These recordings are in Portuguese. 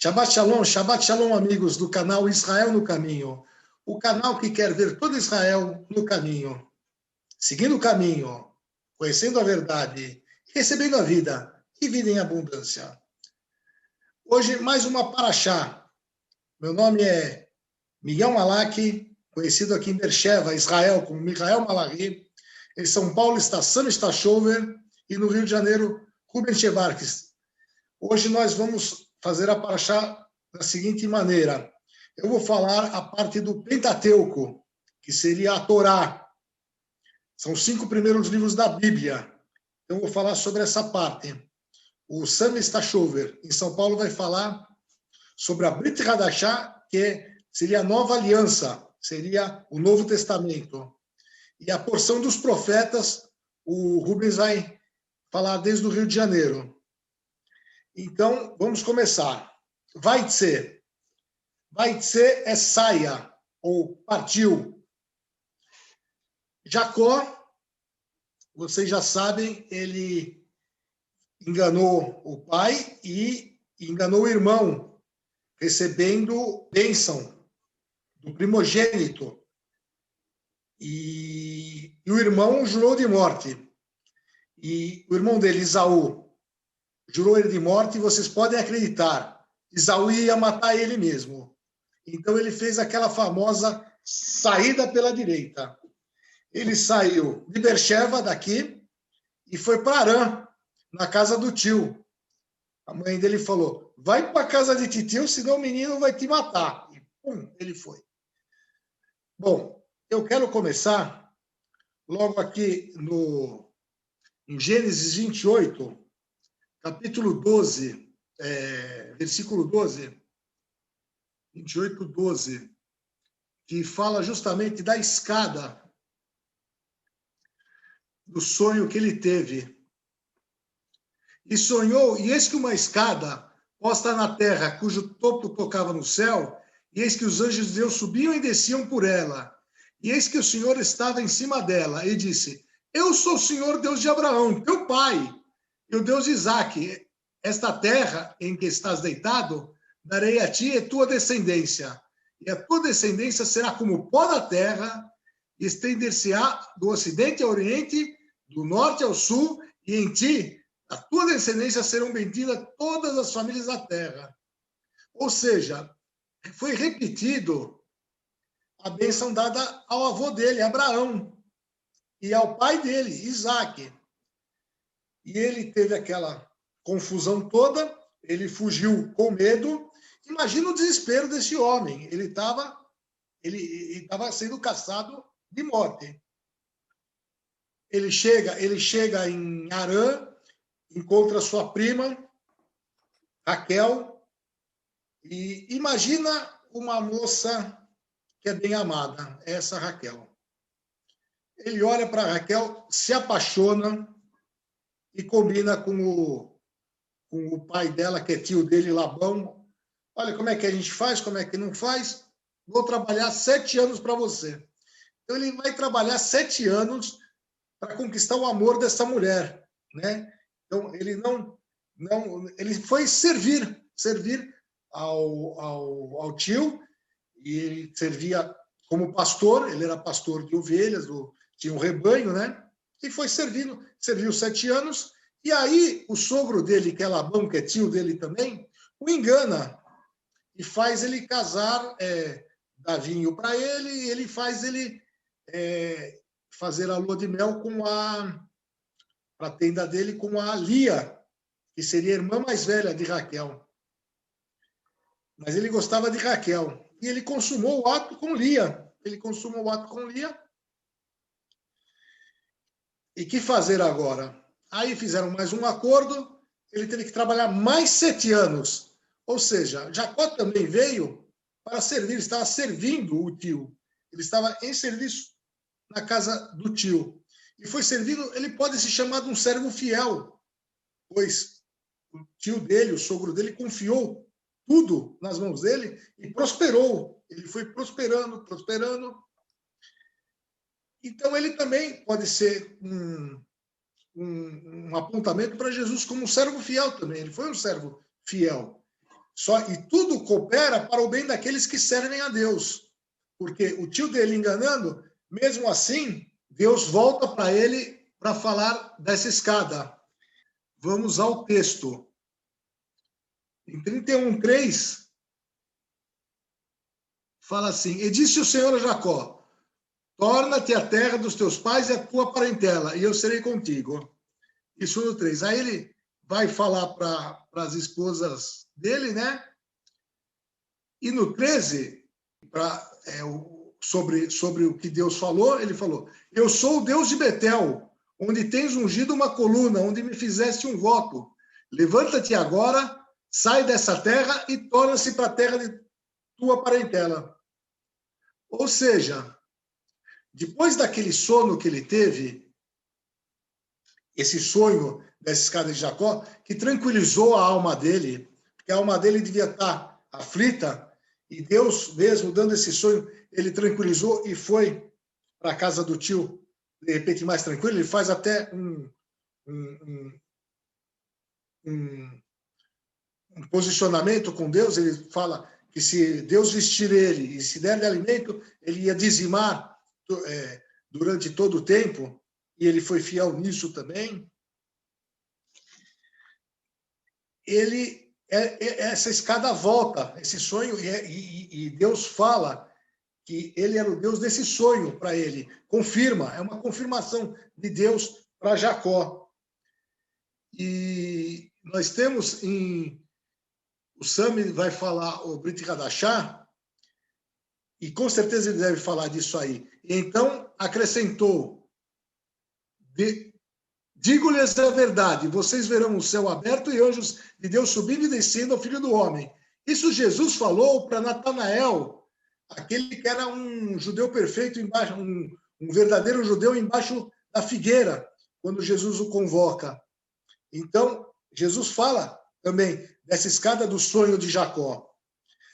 Shabbat Shalom, amigos do canal Israel no Caminho. O canal que quer ver todo Israel no caminho, seguindo o caminho, conhecendo a verdade, recebendo a vida e vida em abundância. Hoje, mais uma paraxá. Meu nome é Miguel Malaki, conhecido aqui em Beersheba, Israel, como Michael Malaki. Em São Paulo está Sam Stachover e no Rio de Janeiro, Ruben Chebarques. Hoje nós vamos fazer a paraxá da seguinte maneira. Eu vou falar a parte do Pentateuco, que seria a Torá. São os 5 primeiros livros da Bíblia. Então, eu vou falar sobre essa parte. O Sam Stachover, em São Paulo, vai falar sobre a Brit Hadashah, que seria a nova aliança, seria o Novo Testamento. E a porção dos profetas, o Rubens vai falar desde o Rio de Janeiro. Então, vamos começar. Vaitse é saia, ou partiu. Jacó, vocês já sabem, ele enganou o pai e enganou o irmão, recebendo bênção do primogênito. E o irmão jurou de morte. E o irmão dele, Esaú, jurou ele de morte, e vocês podem acreditar, Esaú ia matar ele mesmo. Então ele fez aquela famosa saída pela direita. Ele saiu de Beersheba, daqui, e foi para Arã, na casa do tio. A mãe dele falou, vai para a casa de titio, senão o menino vai te matar. E pum, ele foi. Bom, eu quero começar logo aqui em Gênesis 28, capítulo 12, versículo 12, 28, 12, que fala justamente da escada, do sonho que ele teve. E sonhou, e eis que uma escada posta na terra, cujo topo tocava no céu, e eis que os anjos de Deus subiam e desciam por ela. E eis que o Senhor estava em cima dela, e disse, eu sou o Senhor Deus de Abraão, teu pai, e o Deus de Isaque. Esta terra em que estás deitado, darei a ti e tua descendência. E a tua descendência será como o pó da terra, e estender-se-á do ocidente ao oriente, do norte ao sul, e em ti, a tua descendência, serão benditas todas as famílias da terra. Ou seja, foi repetido a bênção dada ao avô dele, Abraão, e ao pai dele, Isaque. E ele teve aquela confusão toda, ele fugiu com medo. Imagina o desespero desse homem. Ele estava sendo caçado de morte. Ele chega em Arã, encontra sua prima, Raquel, e imagina uma moça que é bem amada, essa Raquel. Ele olha para Raquel, se apaixona e combina com o pai dela, que é tio dele, Labão. Olha, como é que a gente faz, como é que não faz? Vou trabalhar 7 anos para você. Então, ele vai trabalhar 7 anos para conquistar o amor dessa mulher, né? Então, ele foi servir ao tio, e ele servia como pastor, ele era pastor de ovelhas, tinha um rebanho, né? E foi serviu 7 anos, e aí o sogro dele, que é Labão, que é tio dele também, o engana e faz ele casar, dá vinho para ele, e ele faz ele fazer a lua de mel para a tenda dele com a Lia, que seria a irmã mais velha de Raquel. Mas ele gostava de Raquel. E ele consumou o ato com Lia. E que fazer agora? Aí fizeram mais um acordo, ele teve que trabalhar mais 7 anos. Ou seja, Jacó também veio para servir, estava servindo o tio. Ele estava em serviço na casa do tio. E foi servindo, ele pode se chamar de um servo fiel, pois o tio dele, o sogro dele, confiou tudo nas mãos dele e prosperou. Ele foi prosperando. Então, ele também pode ser um apontamento para Jesus como um servo fiel também. Ele foi um servo fiel. E tudo coopera para o bem daqueles que servem a Deus. Porque o tio dele enganando, mesmo assim, Deus volta para ele para falar dessa escada. Vamos ao texto. Em 31:3, fala assim: E disse o Senhor a Jacó: Torna-te a terra dos teus pais e a tua parentela, e eu serei contigo. Isso no 3. Aí ele vai falar para as esposas dele, né? E no 13, sobre o que Deus falou, ele falou: Eu sou o Deus de Betel, onde tens ungido uma coluna, onde me fizeste um voto. Levanta-te agora, sai dessa terra e torna-se para a terra de tua parentela. Ou seja, depois daquele sono que ele teve, esse sonho dessa escada de Jacó, que tranquilizou a alma dele, porque a alma dele devia estar aflita, e Deus mesmo, dando esse sonho, ele tranquilizou e foi para a casa do tio, de repente mais tranquilo. Ele faz até um posicionamento com Deus. Ele fala que se Deus vestir ele e se der de alimento, ele ia dizimar durante todo o tempo, e ele foi fiel nisso também. Essa escada volta, esse sonho, e Deus fala que ele era o Deus desse sonho para ele. Confirma, é uma confirmação de Deus para Jacó. E nós temos o Sami vai falar o Brit Hadashah, e com certeza ele deve falar disso aí. E então acrescentou: Digo-lhes a verdade, vocês verão o céu aberto e anjos de Deus subindo e descendo ao Filho do Homem. Isso Jesus falou para Natanael, aquele que era um judeu perfeito, embaixo, um verdadeiro judeu embaixo da figueira, quando Jesus o convoca. Então, Jesus fala também dessa escada do sonho de Jacó.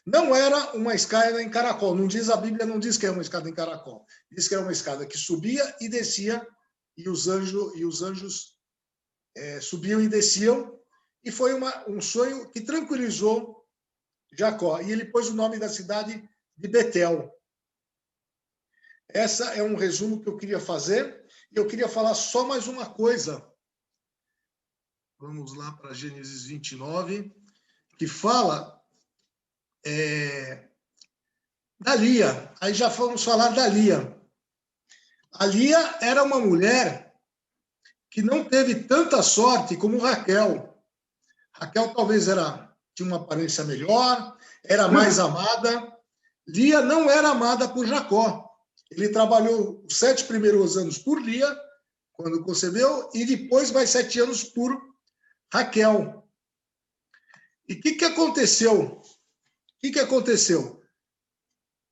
Não era uma escada em caracol, não diz a Bíblia, não diz que era uma escada em caracol. Diz que era uma escada que subia e descia, e os anjos subiam e desciam, e foi um sonho que tranquilizou Jacó. E ele pôs o nome da cidade de Betel. Essa é um resumo que eu queria fazer. E eu queria falar só mais uma coisa. Vamos lá para Gênesis 29, que fala da Lia. Aí já vamos falar da Lia. A Lia era uma mulher que não teve tanta sorte como Raquel. Raquel talvez tinha uma aparência melhor, era mais amada. Lia não era amada por Jacó. Ele trabalhou os 7 primeiros anos por Lia, quando concebeu, e depois mais 7 anos por Raquel. E o que aconteceu?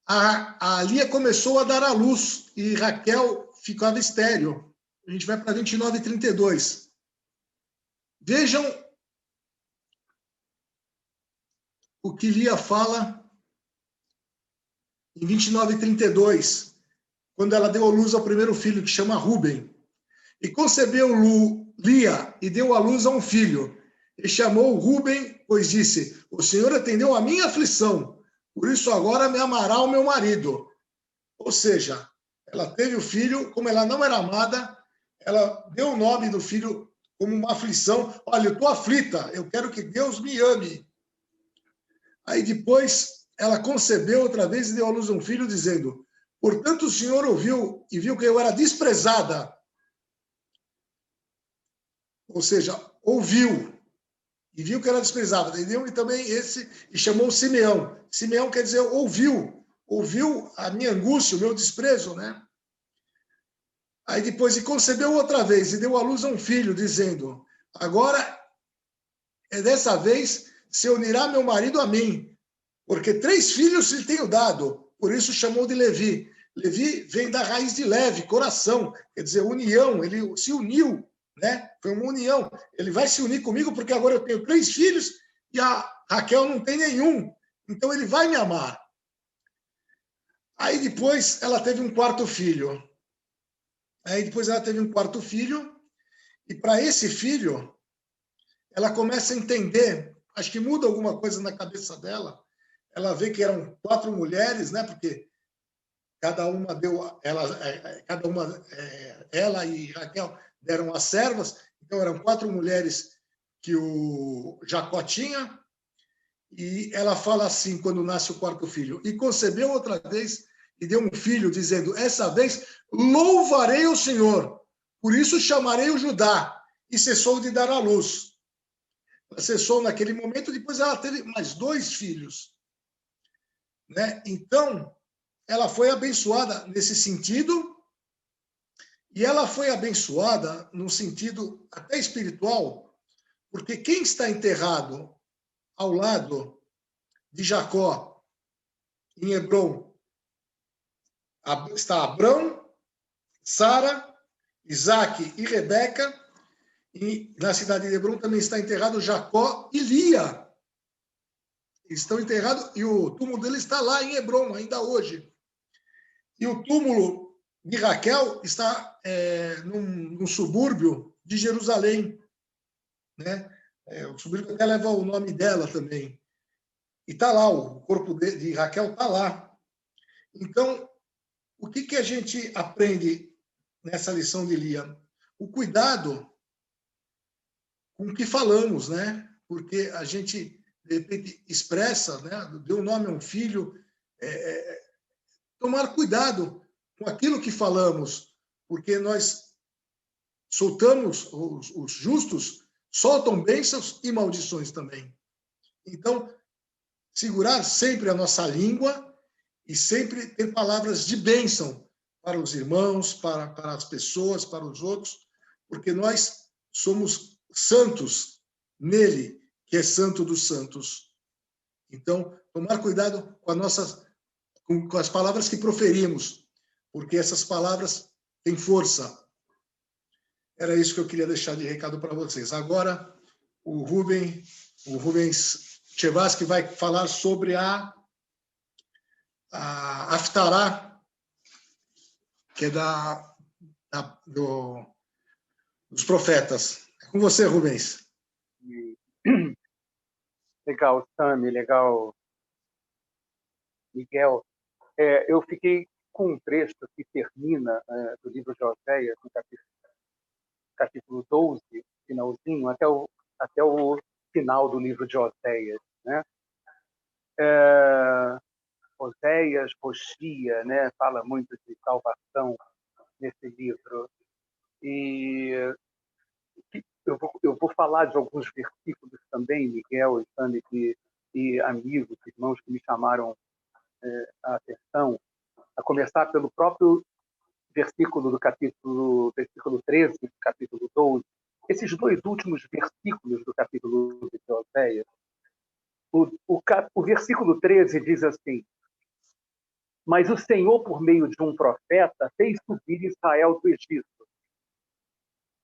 A Lia começou a dar à luz e Raquel ficava estéril. A gente vai para 29:32. Vejam o que Lia fala em 29:32, quando ela deu à luz ao primeiro filho, que chama Ruben. E concebeu Lia e deu à luz a um filho. E chamou Ruben, pois disse: O Senhor atendeu a minha aflição, por isso agora me amará o meu marido. Ou seja, ela teve o filho, como ela não era amada, ela deu o nome do filho como uma aflição. Olha, eu estou aflita, eu quero que Deus me ame. Aí depois ela concebeu outra vez e deu à luz a um filho, dizendo: Portanto o Senhor ouviu e viu que eu era desprezada. Ou seja, ouviu e viu que era desprezada. E também e chamou Simeão. Simeão quer dizer ouviu a minha angústia, o meu desprezo, né? Aí depois, e concebeu outra vez, e deu à luz a um filho, dizendo: Agora, dessa vez, se unirá meu marido a mim, porque 3 filhos lhe tenho dado, por isso chamou de Levi. Levi vem da raiz de leve, coração, quer dizer, união, ele se uniu, né? Foi uma união. Ele vai se unir comigo, porque agora eu tenho 3 filhos, e a Raquel não tem nenhum, então ele vai me amar. Aí depois ela teve um quarto filho. E para esse filho, ela começa a entender acho que muda alguma coisa na cabeça dela. Ela vê que eram 4 mulheres, né? Porque cada uma deu, ela e Raquel deram as servas, então eram 4 mulheres que o Jacó tinha, e ela fala assim quando nasce o 4º filho: e concebeu outra vez e deu um filho, dizendo: essa vez louvarei o Senhor, por isso chamarei o Judá, e cessou de dar à luz. Ela cessou naquele momento, depois ela teve mais 2 filhos, né? Então, ela foi abençoada nesse sentido, e ela foi abençoada num sentido até espiritual, porque quem está enterrado ao lado de Jacó, em Hebrom, está Abrão, Sara, Isaac e Rebeca, e na cidade de Hebrom também está enterrado Jacó e Lia. Eles estão enterrados, e o túmulo dele está lá em Hebrom, ainda hoje. E o túmulo de Raquel está num subúrbio de Jerusalém, né? O subúrbio até leva o nome dela também. E está lá, o corpo de Raquel está lá. Então, o que a gente aprende nessa lição de Lia? O cuidado com o que falamos, né? Porque a gente, de repente, expressa, né? Deu nome a um filho, tomar cuidado com aquilo que falamos, porque nós soltamos, os justos soltam bênçãos e maldições também. Então, segurar sempre a nossa língua e sempre ter palavras de bênção para os irmãos, para as pessoas, para os outros, porque nós somos santos nele, que é santo dos santos. Então, tomar cuidado com as palavras que proferimos, porque essas palavras têm força. Era isso que eu queria deixar de recado para vocês. Agora, o Rubens Chevasky vai falar sobre a Haftará, que é dos profetas. É com você, Rubens. Legal, Sami, legal, Miguel. Eu fiquei com um trecho que termina do livro de Oséias, no capítulo 12, finalzinho, até o final do livro de Oséias, né? Oséias, Roxia, né? Fala muito de salvação nesse livro. E eu vou falar de alguns versículos também, Miguel, Sami, e amigos, irmãos que me chamaram a atenção, a começar pelo próprio versículo 13 do capítulo 12. Esses 2 últimos versículos do capítulo 12 de Oséias, o versículo 13 diz assim: mas o Senhor, por meio de um profeta, fez subir Israel do Egito.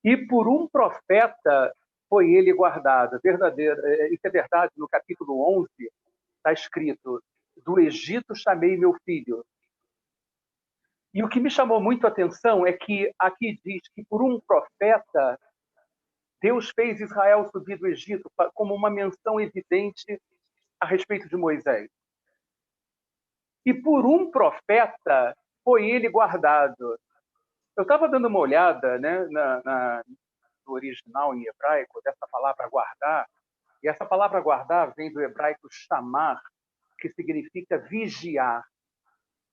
E por um profeta foi ele guardado. Isso é verdade, no capítulo 11 está escrito: do Egito chamei meu filho. E o que me chamou muito a atenção é que aqui diz que por um profeta Deus fez Israel subir do Egito, como uma menção evidente a respeito de Moisés. E por um profeta foi ele guardado. Eu estava dando uma olhada, né, no original em hebraico dessa palavra guardar, e essa palavra guardar vem do hebraico chamar, que significa vigiar,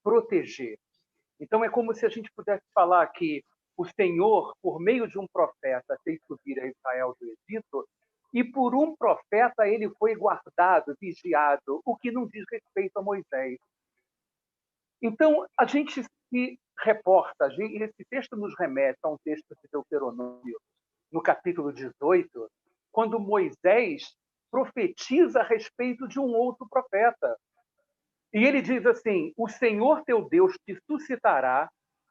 proteger. Então é como se a gente pudesse falar que o Senhor, por meio de um profeta, fez subir a Israel do Egito, e por um profeta ele foi guardado, vigiado, o que não diz respeito a Moisés. Então, a gente se reporta, esse texto nos remete a um texto de Deuteronômio, no capítulo 18, quando Moisés profetiza a respeito de um outro profeta. E ele diz assim: o Senhor teu Deus te suscitará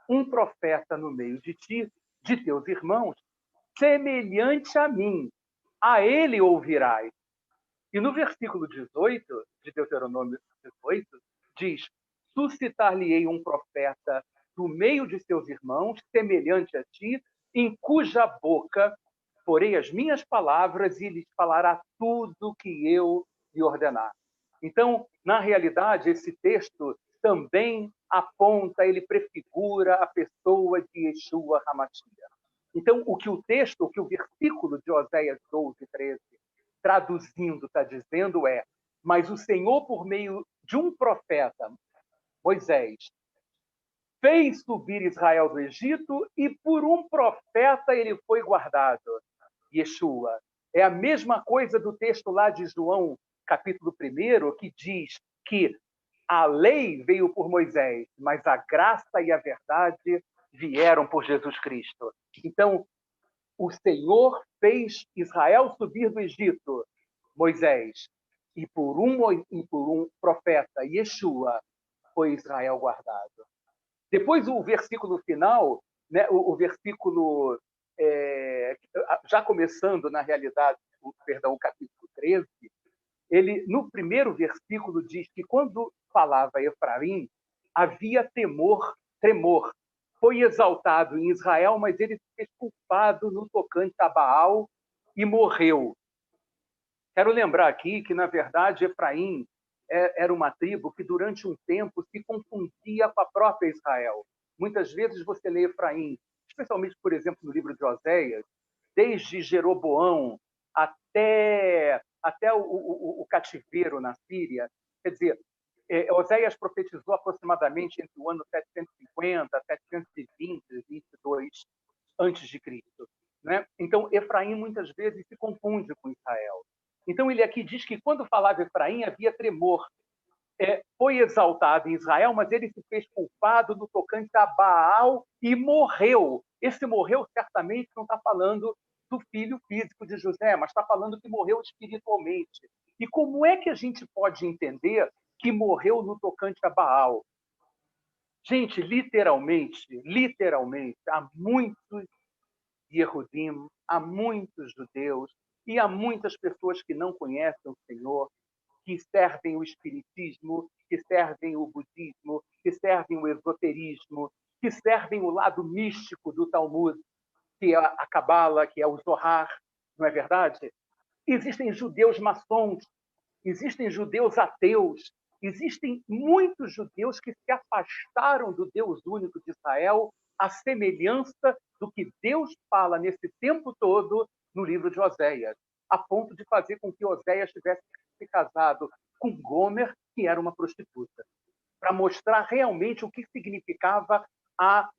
um profeta no meio de ti, de teus irmãos, semelhante a mim. A ele ouvirás. E no versículo 18 de Deuteronômio 18, diz: suscitar-lhe-ei um profeta do meio de seus irmãos, semelhante a ti, em cuja boca porei as minhas palavras e lhes falará tudo que eu lhe ordenar. Então, na realidade, esse texto também aponta, ele prefigura a pessoa de Yeshua HaMashiach. Então, o que o versículo de Oséias 12, 13, traduzindo, está dizendo mas o Senhor, por meio de um profeta, Moisés, fez subir Israel do Egito e por um profeta ele foi guardado. Yeshua. É a mesma coisa do texto lá de João, capítulo 1, que diz que a lei veio por Moisés, mas a graça e a verdade vieram por Jesus Cristo. Então, o Senhor fez Israel subir do Egito, Moisés, e por um profeta, Yeshua, foi Israel guardado. Depois, o versículo final, né, o versículo, já começando, na realidade, o capítulo 13, ele, no primeiro versículo, diz que quando falava Efraim, havia tremor. Foi exaltado em Israel, mas ele se fez culpado no tocante a Baal e morreu. Quero lembrar aqui que, na verdade, Efraim era uma tribo que, durante um tempo, se confundia com a própria Israel. Muitas vezes você lê Efraim, especialmente, por exemplo, no livro de Oséias, desde Jeroboão até o cativeiro na Síria. Quer dizer, Oséias profetizou aproximadamente entre o ano 750 a 720, 22 antes de Cristo, né? Então, Efraim muitas vezes se confunde com Israel. Então, ele aqui diz que quando falava Efraim, havia tremor. Foi exaltado em Israel, mas ele se fez culpado no tocante a Baal e morreu. Esse morreu, certamente, não está falando do filho físico de José, mas está falando que morreu espiritualmente. E como é que a gente pode entender que morreu no tocante a Baal? Gente, literalmente, há muitos Yehudim, há muitos judeus e há muitas pessoas que não conhecem o Senhor, que servem o espiritismo, que servem o budismo, que servem o esoterismo, que servem o lado místico do Talmud, que é a Cabala, que é o Zohar, não é verdade? Existem judeus maçons, existem judeus ateus, existem muitos judeus que se afastaram do Deus único de Israel, à semelhança do que Deus fala nesse tempo todo no livro de Oséias, a ponto de fazer com que Oséias tivesse se casado com Gomer, que era uma prostituta, para mostrar realmente o que significava a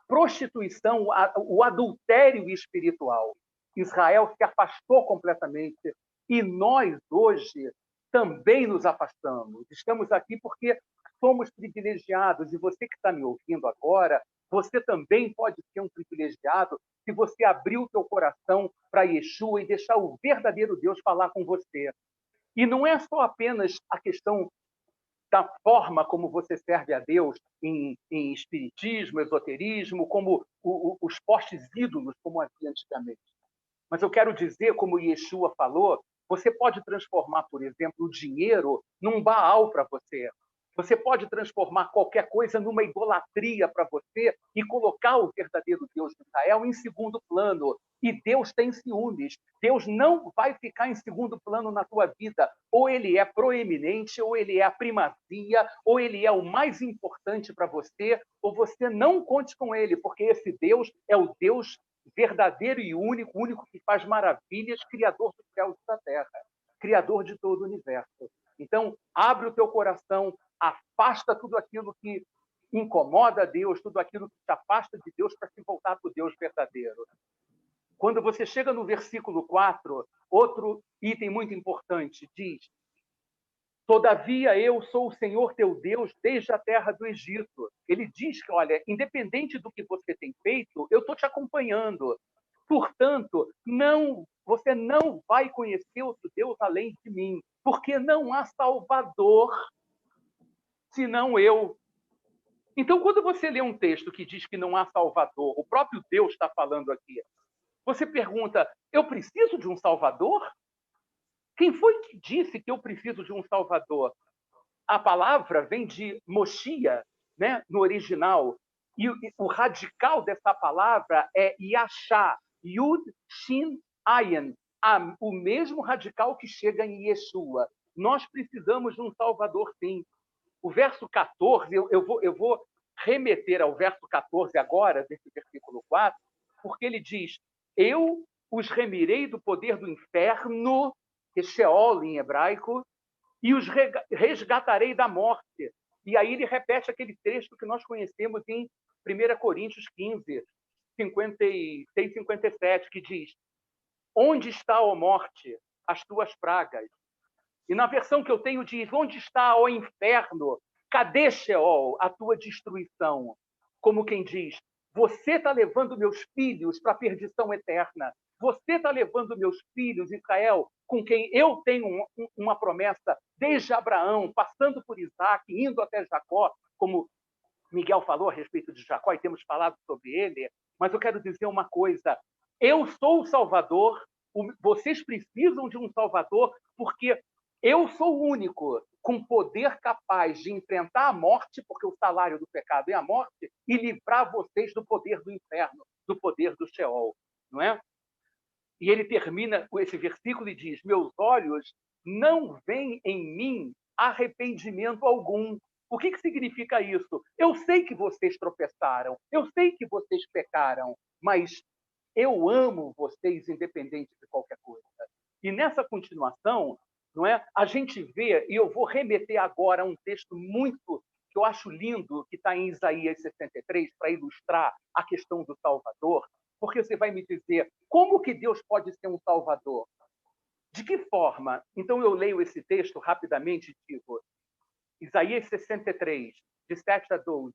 prostituição, o adultério espiritual. Israel se afastou completamente e nós, hoje, também nos afastamos. Estamos aqui porque somos privilegiados e você que está me ouvindo agora, você também pode ser um privilegiado se você abrir o teu coração para Yeshua e deixar o verdadeiro Deus falar com você. E não é só apenas a questão da forma como você serve a Deus em espiritismo, esoterismo, como os postes ídolos, como havia antigamente. Mas eu quero dizer, como Yeshua falou, você pode transformar, por exemplo, o dinheiro num Baal para você. Você pode transformar qualquer coisa numa idolatria para você e colocar o verdadeiro Deus de Israel em segundo plano. E Deus tem ciúmes. Deus não vai ficar em segundo plano na tua vida. Ou ele é proeminente, ou ele é a primazia, ou ele é o mais importante para você, ou você não conte com ele, porque esse Deus é o Deus verdadeiro e único que faz maravilhas, criador dos céus e da terra, criador de todo o universo. Então, abre o teu coração, afasta tudo aquilo que incomoda a Deus, tudo aquilo que te afasta de Deus para se voltar para o Deus verdadeiro. Quando você chega no versículo 4, outro item muito importante diz: todavia eu sou o Senhor teu Deus desde a terra do Egito. Ele diz que, olha, independente do que você tem feito, eu estou te acompanhando. Portanto, você não vai conhecer outro Deus além de mim, porque não há Salvador senão eu. Então, quando você lê um texto que diz que não há Salvador, o próprio Deus está falando aqui, você pergunta, eu preciso de um Salvador? Quem foi que disse que eu preciso de um Salvador? A palavra vem de Moshia, né, no original, e o radical dessa palavra é Yashá, Yud, Shin, Ayan, o mesmo radical que chega em Yeshua. Nós precisamos de um Salvador, sim. O verso 14, eu vou remeter ao verso 14 agora, desse versículo 4, porque ele diz: eu os remirei do poder do inferno, que é Sheol em hebraico, e os resgatarei da morte. E aí ele repete aquele texto que nós conhecemos em 1 Coríntios 15, 56 e 57, que diz: onde está, ó morte, as tuas pragas? E na versão que eu tenho diz: onde está, ó inferno? Cadê, Sheol, a tua destruição? Como quem diz: você está levando meus filhos para a perdição eterna. Você está levando meus filhos, Israel, com quem eu tenho uma promessa desde Abraão, passando por Isaac, indo até Jacó, como Miguel falou a respeito de Jacó, e temos falado sobre ele. Mas eu quero dizer uma coisa: eu sou o Salvador, vocês precisam de um Salvador, porque eu sou o único com poder capaz de enfrentar a morte, porque o salário do pecado é a morte, e livrar vocês do poder do inferno, do poder do Sheol, não é? E ele termina com esse versículo e diz: meus olhos não veem em mim arrependimento algum. O que significa isso? Eu sei que vocês tropeçaram, eu sei que vocês pecaram, mas eu amo vocês independente de qualquer coisa. E nessa continuação, não é? A gente vê, e eu vou remeter agora a um texto muito que eu acho lindo, que está em Isaías 63, para ilustrar a questão do Salvador, porque você vai me dizer, como que Deus pode ser um Salvador? De que forma? Então eu leio esse texto rapidamente e digo, Isaías 63, de 7 a 12.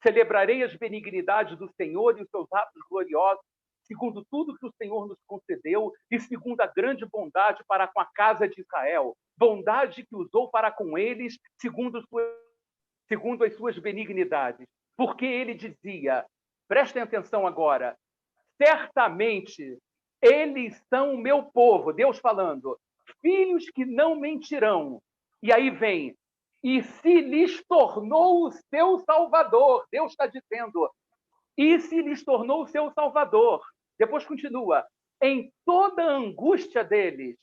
Celebrarei as benignidades do Senhor e os seus atos gloriosos, segundo tudo que o Senhor nos concedeu e segundo a grande bondade para com a casa de Israel, bondade que usou para com eles, segundo as suas benignidades. Porque ele dizia, prestem atenção agora, certamente eles são o meu povo, Deus falando, filhos que não mentirão. E aí vem, e se lhes tornou o seu Salvador, Deus está dizendo, e se lhes tornou o seu Salvador. Depois continua, em toda a angústia deles,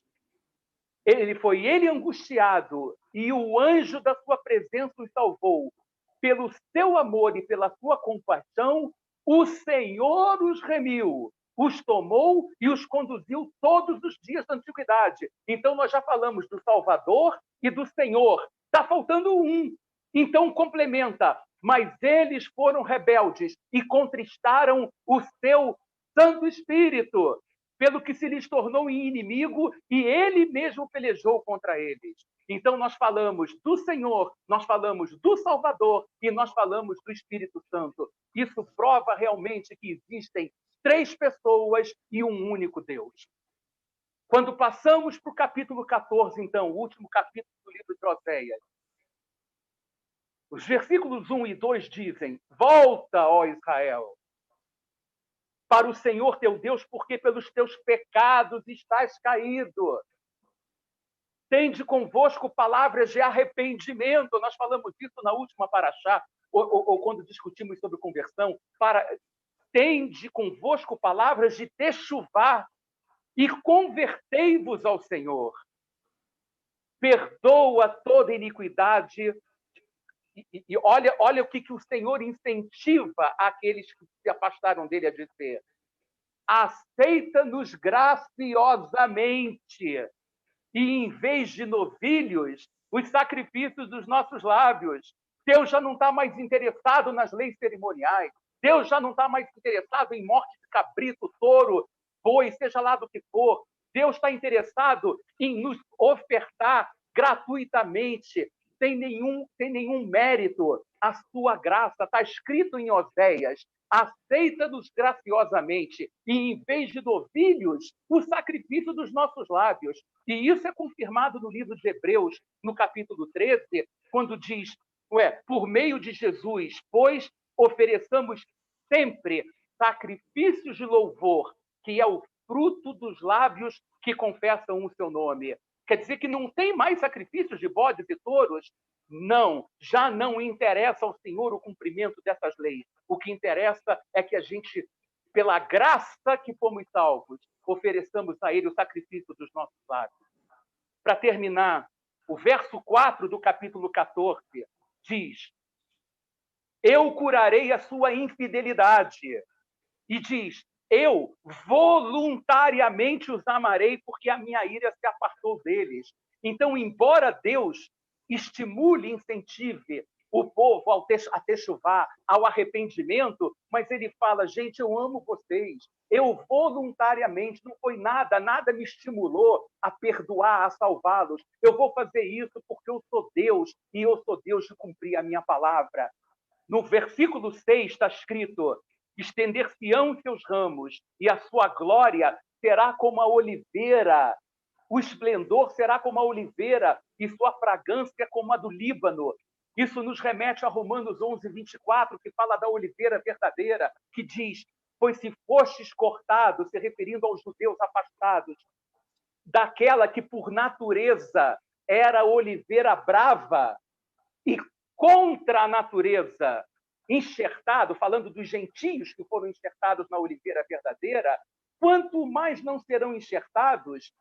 foi ele angustiado, e o anjo da sua presença os salvou. Pelo seu amor e pela sua compaixão, o Senhor os remiu, os tomou e os conduziu todos os dias da antiguidade. Então, nós já falamos do Salvador e do Senhor. Está faltando um. Então, complementa. Mas eles foram rebeldes e contristaram o seu Santo Espírito, pelo que se lhes tornou inimigo e ele mesmo pelejou contra eles. Então, nós falamos do Senhor, nós falamos do Salvador e nós falamos do Espírito Santo. Isso prova realmente que existem três pessoas e um único Deus. Quando passamos para o capítulo 14, então, o último capítulo do livro de Oséias, os versículos 1 e 2 dizem, volta, ó Israel, para o Senhor teu Deus, porque pelos teus pecados estás caído. Tende convosco palavras de arrependimento. Nós falamos disso na última paraxá, ou quando discutimos sobre conversão. Tende convosco palavras de techuvá e convertei-vos ao Senhor. Perdoa toda iniquidade. E olha o que o Senhor incentiva aqueles que se afastaram dele a dizer. Aceita-nos graciosamente e, em vez de novilhos, os sacrifícios dos nossos lábios. Deus já não está mais interessado nas leis cerimoniais. Deus já não está mais interessado em morte de cabrito, touro, boi, seja lá do que for. Deus está interessado em nos ofertar gratuitamente, sem nenhum mérito, a sua graça. Está escrito em Oséias, aceita-nos graciosamente, e em vez de novilhos, o sacrifício dos nossos lábios. E isso é confirmado no livro de Hebreus, no capítulo 13, quando diz, por meio de Jesus, pois ofereçamos sempre sacrifícios de louvor, que é o fruto dos lábios que confessam o seu nome. Quer dizer que não tem mais sacrifícios de bodes e touros? Não, já não interessa ao Senhor o cumprimento dessas leis. O que interessa é que a gente, pela graça que fomos salvos, ofereçamos a ele o sacrifício dos nossos lábios. Para terminar, o verso 4 do capítulo 14 diz: eu curarei a sua infidelidade. E diz: eu voluntariamente os amarei, porque a minha ira se apartou deles. Então, embora Deus estimule, incentive o povo a techuvá, ao arrependimento, mas ele fala: gente, eu amo vocês, eu voluntariamente, não foi nada me estimulou a perdoar, a salvá-los. Eu vou fazer isso porque eu sou Deus, e eu sou Deus de cumprir a minha palavra. No versículo 6 está escrito: estender-se-ão seus ramos, e a sua glória será como a oliveira. O esplendor será como a oliveira, e sua fragrância como a do Líbano. Isso nos remete a Romanos 11, 24, que fala da oliveira verdadeira, que diz: pois se fostes cortados, se referindo aos judeus afastados, daquela que por natureza era oliveira brava, e contra a natureza, enxertado, falando dos gentios que foram enxertados na oliveira verdadeira, quanto mais não serão enxertados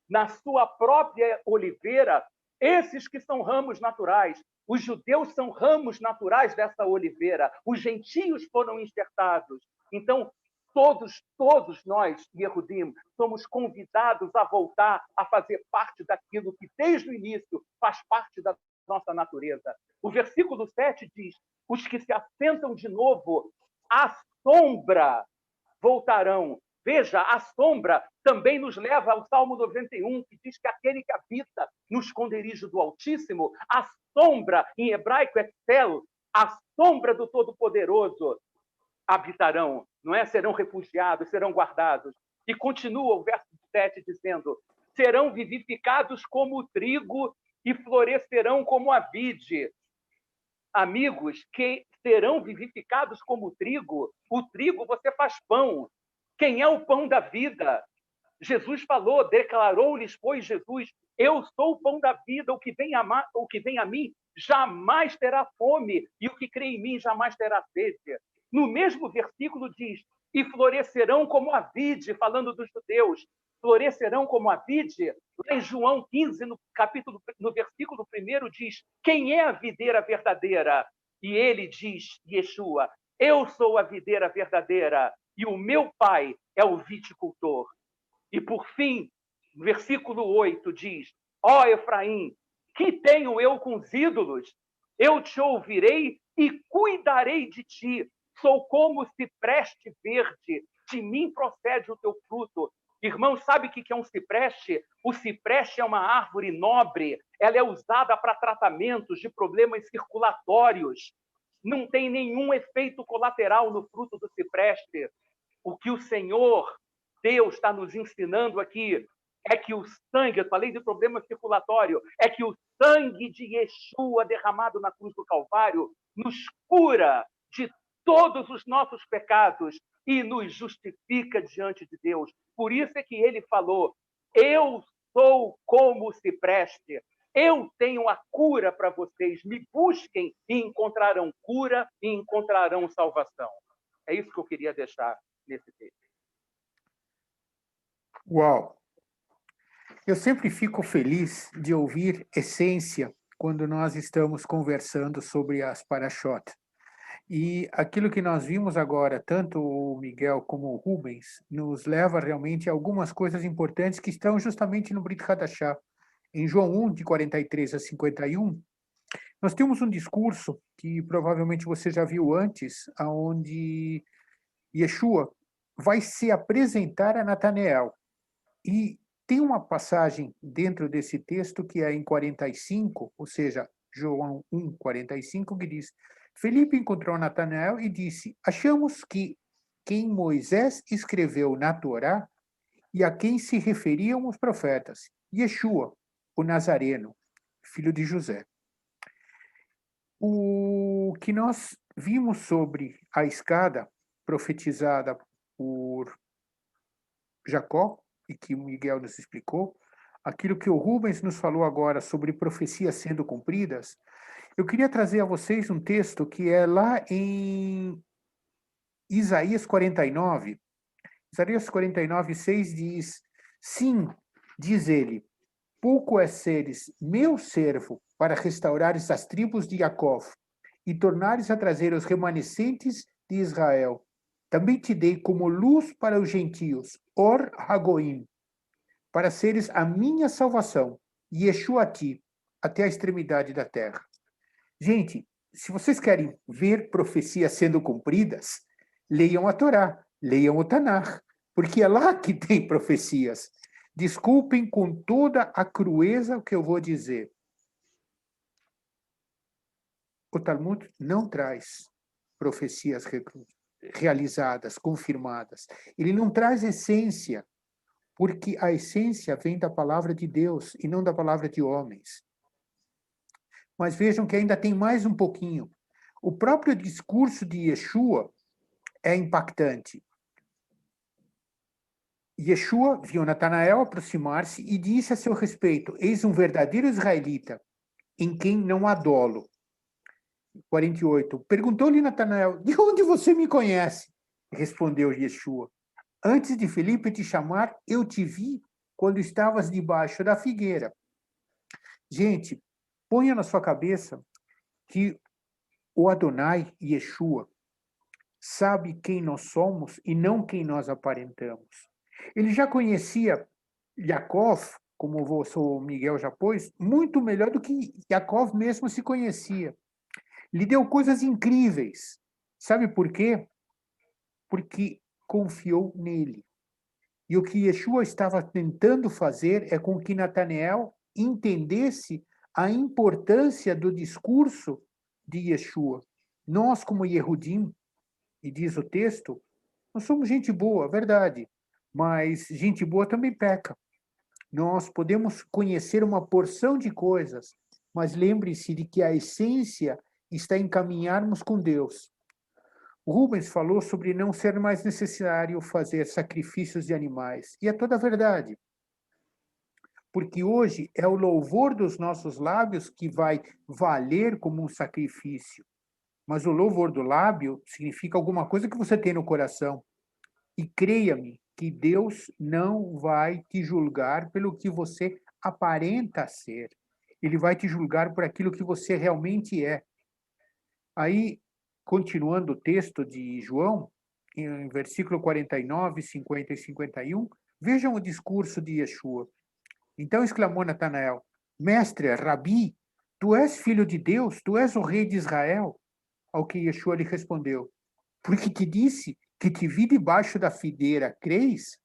na sua própria oliveira esses que são ramos naturais. Os judeus são ramos naturais dessa oliveira, os gentios foram enxertados. Então, todos nós, Yehudim, somos convidados a voltar a fazer parte daquilo que, desde o início, faz parte da nossa natureza. O versículo 7 diz: os que se assentam de novo à sombra voltarão. Veja, a sombra também nos leva ao Salmo 91, que diz que aquele que habita no esconderijo do Altíssimo, a sombra, em hebraico é tel, a sombra do Todo-Poderoso, habitarão, não é? Serão refugiados, serão guardados. E continua o verso 7 dizendo: serão vivificados como o trigo e florescerão como a vide. Amigos, que serão vivificados como o trigo você faz pão. Quem é o pão da vida? Jesus falou, declarou-lhes, pois Jesus: eu sou o pão da vida, o que vem a mim jamais terá fome, e o que crê em mim jamais terá sede. No mesmo versículo diz: e florescerão como a vide, falando dos judeus, florescerão como a vide. Lá em João 15, no versículo 1, diz: quem é a videira verdadeira? E ele diz, Yeshua: eu sou a videira verdadeira, e o meu pai é o viticultor. E, por fim, no versículo 8 diz: ó Efraim, que tenho eu com os ídolos? Eu te ouvirei e cuidarei de ti. Sou como cipreste verde, de mim procede o teu fruto. Irmão, sabe o que é um cipreste? O cipreste é uma árvore nobre, ela é usada para tratamentos de problemas circulatórios. Não tem nenhum efeito colateral no fruto do cipreste. O que o Senhor, Deus, está nos ensinando aqui é que o sangue, eu falei de problema circulatório, é que o sangue de Yeshua derramado na cruz do Calvário nos cura de todos os nossos pecados e nos justifica diante de Deus. Por isso é que ele falou: eu sou como o cipreste, eu tenho a cura para vocês, me busquem e encontrarão cura e encontrarão salvação. É isso que eu queria deixar nesse texto. Uau! Eu sempre fico feliz de ouvir essência quando nós estamos conversando sobre as parashot. E aquilo que nós vimos agora, tanto o Miguel como o Rubens, nos leva realmente a algumas coisas importantes que estão justamente no Brit Hadashah. Em João 1, de 43 a 51, nós temos um discurso que provavelmente você já viu antes, onde Yeshua vai se apresentar a Natanael. E tem uma passagem dentro desse texto que é em 45, ou seja, João 1, 45, que diz: Felipe encontrou Natanael e disse: achamos que quem Moisés escreveu na Torá e a quem se referiam os profetas, Yeshua, o Nazareno, filho de José. O que nós vimos sobre a escada profetizada por Jacó, e que o Miguel nos explicou, aquilo que o Rubens nos falou agora sobre profecias sendo cumpridas, eu queria trazer a vocês um texto que é lá em Isaías 49, Isaías 49:6 diz: sim, diz ele, pouco é seres meu servo para restaurares as tribos de Jacó e tornares a trazer os remanescentes de Israel. Também te dei como luz para os gentios, Or Hagoim, para seres a minha salvação, Yeshua a ti, até a extremidade da terra. Gente, se vocês querem ver profecias sendo cumpridas, leiam a Torá, leiam o Tanakh, porque é lá que tem profecias. Desculpem com toda a crueza o que eu vou dizer. O Talmud não traz profecias realizadas, confirmadas. Ele não traz essência, porque a essência vem da palavra de Deus e não da palavra de homens. Mas vejam que ainda tem mais um pouquinho. O próprio discurso de Yeshua é impactante. Yeshua viu Natanael aproximar-se e disse a seu respeito: eis um verdadeiro israelita, em quem não há dolo. 48. Perguntou-lhe Natanael: de onde você me conhece? Respondeu Yeshua: antes de Filipe te chamar, eu te vi quando estavas debaixo da figueira. Gente, ponha na sua cabeça que o Adonai, Yeshua, sabe quem nós somos e não quem nós aparentamos. Ele já conhecia Yaakov, como o vosso Miguel já pôs, muito melhor do que Yaakov mesmo se conhecia. Lhe deu coisas incríveis. Sabe por quê? Porque confiou nele. E o que Yeshua estava tentando fazer é com que Natanael entendesse a importância do discurso de Yeshua. Nós, como Yehudim, e diz o texto, nós somos gente boa, verdade, mas gente boa também peca. Nós podemos conhecer uma porção de coisas, mas lembre-se de que a essência está em caminharmos com Deus. O Rubens falou sobre não ser mais necessário fazer sacrifícios de animais, e é toda a verdade. Porque hoje é o louvor dos nossos lábios que vai valer como um sacrifício. Mas o louvor do lábio significa alguma coisa que você tem no coração. E creia-me que Deus não vai te julgar pelo que você aparenta ser. Ele vai te julgar por aquilo que você realmente é. Aí, continuando o texto de João, em versículo 49, 50 e 51, vejam o discurso de Yeshua. Então exclamou Natanael: Mestre, Rabi, tu és filho de Deus, tu és o rei de Israel. Ao que Yeshua lhe respondeu: porque te disse que te vi debaixo da figueira, crês?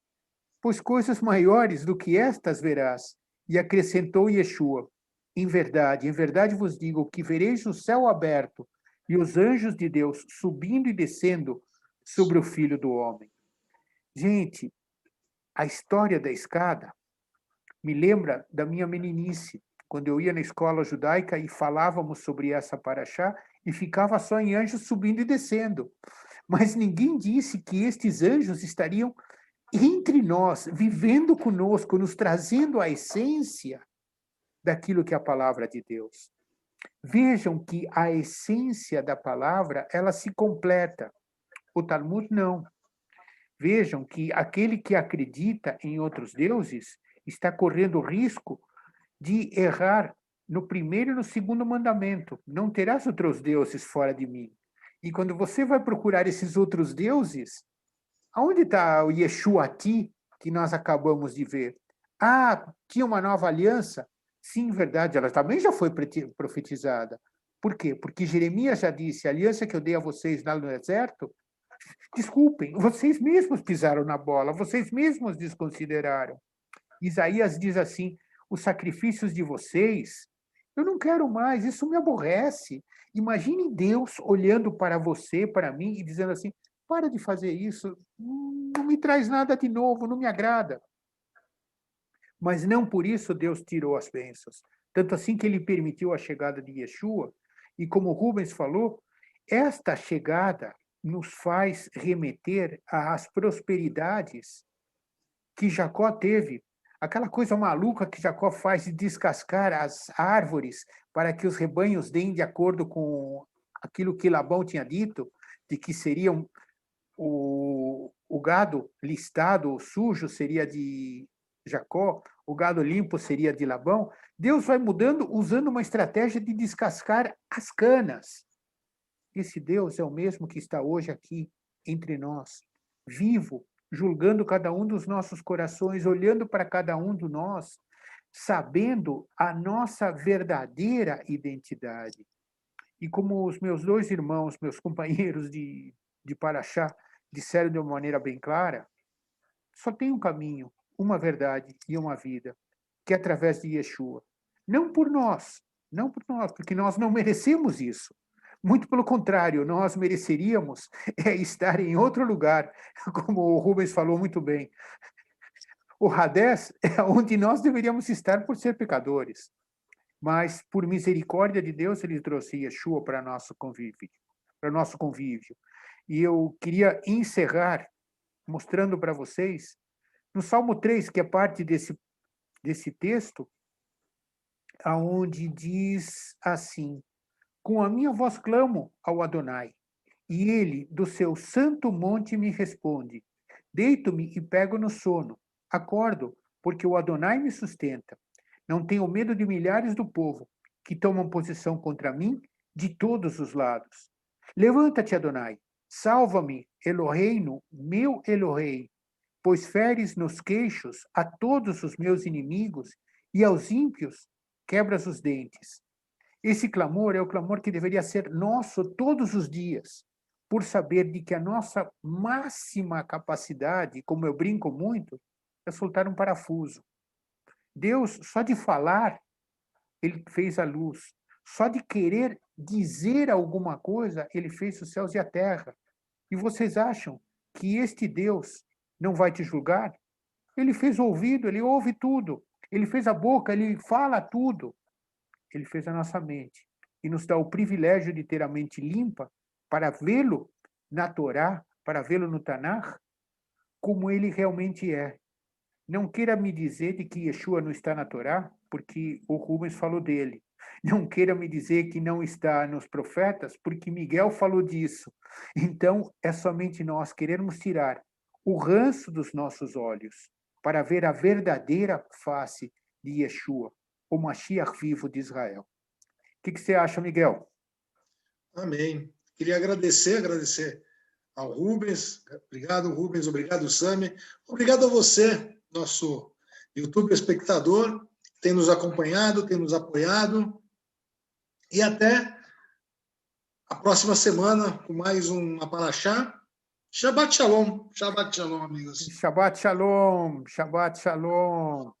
Pois coisas maiores do que estas verás. E acrescentou Yeshua: em verdade vos digo que vereis o céu aberto e os anjos de Deus subindo e descendo sobre o Filho do Homem. Gente, a história da escada me lembra da minha meninice, quando eu ia na escola judaica e falávamos sobre essa paraxá e ficava só em anjos subindo e descendo. Mas ninguém disse que estes anjos estariam entre nós, vivendo conosco, nos trazendo a essência daquilo que é a palavra de Deus. Vejam que a essência da palavra, ela se completa. O Talmud não. Vejam que aquele que acredita em outros deuses está correndo o risco de errar no primeiro e no segundo mandamento. Não terás outros deuses fora de mim. E quando você vai procurar esses outros deuses, aonde está o Yeshuati que nós acabamos de ver? Ah, tinha uma nova aliança? Sim, verdade, ela também já foi profetizada. Por quê? Porque Jeremias já disse, a aliança que eu dei a vocês lá no deserto, desculpem, vocês mesmos pisaram na bola, vocês mesmos desconsideraram. Isaías diz assim, os sacrifícios de vocês, eu não quero mais, isso me aborrece. Imagine Deus olhando para você, para mim, e dizendo assim, para de fazer isso, não me traz nada de novo, não me agrada. Mas não por isso Deus tirou as bênçãos. Tanto assim que ele permitiu a chegada de Yeshua, e como Rubens falou, esta chegada nos faz remeter às prosperidades que Jacó teve. Aquela coisa maluca que Jacó faz de descascar as árvores para que os rebanhos deem de acordo com aquilo que Labão tinha dito, de que seriam o gado listado ou sujo seria de Jacó, o gado limpo seria de Labão. Deus vai mudando usando uma estratégia de descascar as canas. Esse Deus é o mesmo que está hoje aqui entre nós, vivo, julgando cada um dos nossos corações, olhando para cada um de nós, sabendo a nossa verdadeira identidade. E como os meus dois irmãos, meus companheiros de Paraxá, disseram de uma maneira bem clara, só tem um caminho, uma verdade e uma vida, que é através de Yeshua. Não por nós, porque nós não merecemos isso. Muito pelo contrário, nós mereceríamos estar em outro lugar, como o Rubens falou muito bem. O Hades é onde nós deveríamos estar por ser pecadores. Mas, por misericórdia de Deus, ele trouxe Yeshua para nosso convívio. E eu queria encerrar mostrando para vocês, no Salmo 3, que é parte desse texto, aonde diz assim: com a minha voz clamo ao Adonai, e ele, do seu santo monte, me responde. Deito-me e pego no sono. Acordo, porque o Adonai me sustenta. Não tenho medo de milhares do povo, que tomam posição contra mim de todos os lados. Levanta-te, Adonai. Salva-me, Eloheinu, meu Elohei, pois feres nos queixos a todos os meus inimigos e aos ímpios quebras os dentes. Esse clamor é o clamor que deveria ser nosso todos os dias, por saber de que a nossa máxima capacidade, como eu brinco muito, é soltar um parafuso. Deus, só de falar, ele fez a luz. Só de querer dizer alguma coisa, ele fez os céus e a terra. E vocês acham que este Deus não vai te julgar? Ele fez o ouvido, ele ouve tudo. Ele fez a boca, ele fala tudo. Ele fez a nossa mente e nos dá o privilégio de ter a mente limpa para vê-lo na Torá, para vê-lo no Tanakh, como ele realmente é. Não queira me dizer de que Yeshua não está na Torá, porque o Rubens falou dele. Não queira me dizer que não está nos profetas, porque Miguel falou disso. Então, é somente nós querermos tirar o ranço dos nossos olhos para ver a verdadeira face de Yeshua, o Mashiach vivo de Israel. O que você acha, Miguel? Amém. Queria agradecer ao Rubens. Obrigado, Rubens. Obrigado, Sami. Obrigado a você, nosso YouTube espectador, que tem nos acompanhado, tem nos apoiado. E até a próxima semana com mais uma Paraxá. Shabbat Shalom. Shabbat Shalom, amigos. Shabbat Shalom. Shabbat Shalom.